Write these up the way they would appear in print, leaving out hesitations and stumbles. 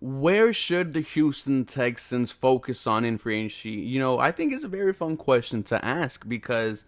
Where should the Houston Texans focus on in free agency? I think it's a very fun question to ask because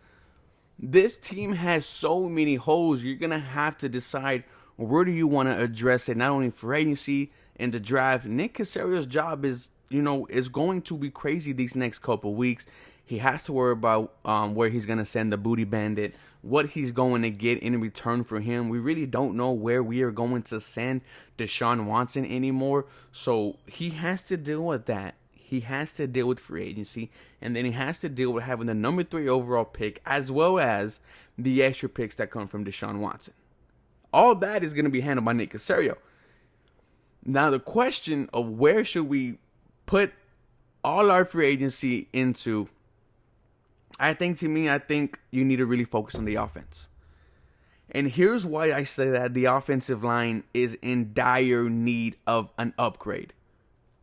this team has so many holes. You're gonna have to decide where do you want to address it. Not only for agency and the draft. Nick Casario's job is going to be crazy these next couple weeks. He has to worry about where he's gonna send the booty bandit, what he's going to get in return for him. We really don't know where we are going to send Deshaun Watson anymore. So he has to deal with that. He has to deal with free agency, and then he has to deal with having the number 3 overall pick, as well as the extra picks that come from Deshaun Watson. All that is going to be handled by Nick Caserio. Now, the question of where should we put all our free agency into, I think you need to really focus on the offense. And here's why I say that the offensive line is in dire need of an upgrade.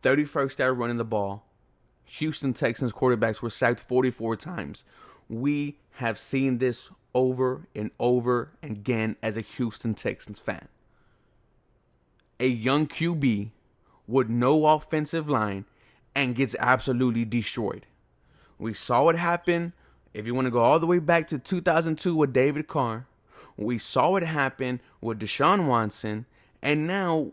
31st out running the ball. Houston Texans quarterbacks were sacked 44 times. We have seen this over and over again as a Houston Texans fan. A young QB with no offensive line and gets absolutely destroyed. We saw it happen, if you want to go all the way back to 2002 with David Carr. We saw it happen with Deshaun Watson. And now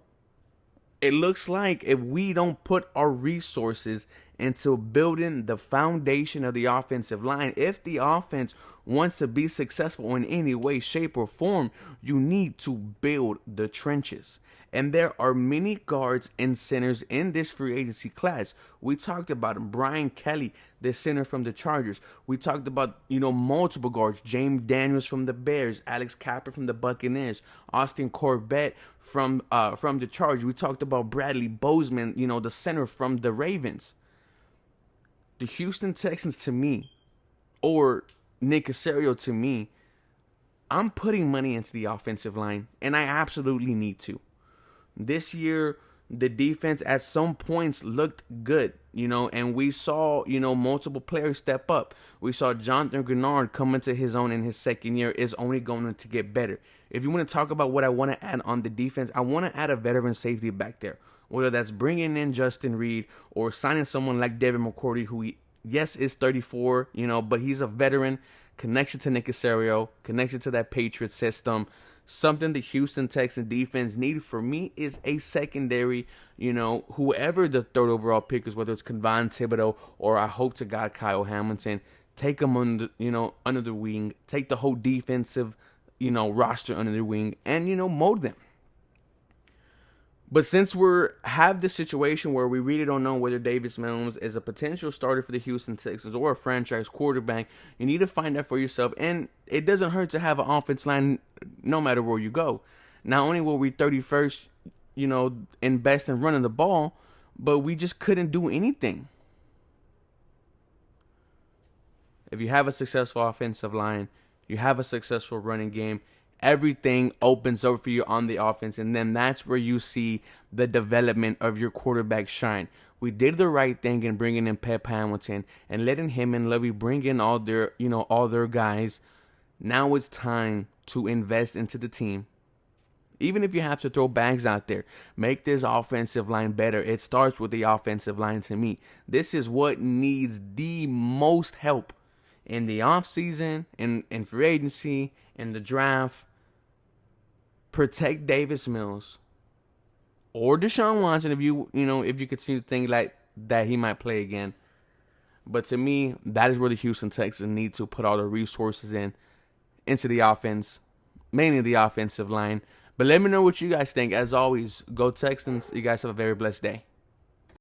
it looks like if we don't put our resources into building the foundation of the offensive line, if the offense wants to be successful in any way, shape, or form, you need to build the trenches. And there are many guards and centers in this free agency class. We talked about him. Brian Kelly, the center from the Chargers. We talked about, multiple guards. James Daniels from the Bears. Alex Capper from the Buccaneers. Austin Corbett from the Chargers. We talked about Bradley Bozeman, the center from the Ravens. The Houston Texans, to me, or Nick Caserio, to me, I'm putting money into the offensive line, and I absolutely need to. This year, the defense at some points looked good, and we saw, multiple players step up. We saw Jonathan Grenard come into his own in his second year. Is only going to get better. If you want to talk about what I want to add on the defense, I want to add a veteran safety back there. Whether that's bringing in Justin Reed or signing someone like Devin McCourty, who, is 34, but he's a veteran, connection to Nick Caserio, connection to that Patriot system. Something the Houston Texans defense need for me is a secondary, whoever the 3rd overall pick is, whether it's Kevon Thibodeau or I hope to God Kyle Hamilton, take them under the wing, take the whole defensive, roster under the wing, and, mold them. But since we have this situation where we really don't know whether Davis Mills is a potential starter for the Houston Texans or a franchise quarterback, you need to find out for yourself. And it doesn't hurt to have an offense line no matter where you go. Not only were we 31st, in best in running the ball, but we just couldn't do anything. If you have a successful offensive line, you have a successful running game, everything opens up for you on the offense, and then that's where you see the development of your quarterback shine. We did the right thing in bringing in Pep Hamilton and letting him and Levy bring in all their guys. Now it's time to invest into the team. Even if you have to throw bags out there, make this offensive line better. It starts with the offensive line to me. This is what needs the most help in the offseason, in free agency, in the draft. Protect Davis Mills or Deshaun Watson if you continue to think like that he might play again. But to me, that is where the Houston Texans need to put all the resources into the offense, mainly the offensive line. But let me know what you guys think. As always, go Texans. You guys have a very blessed day.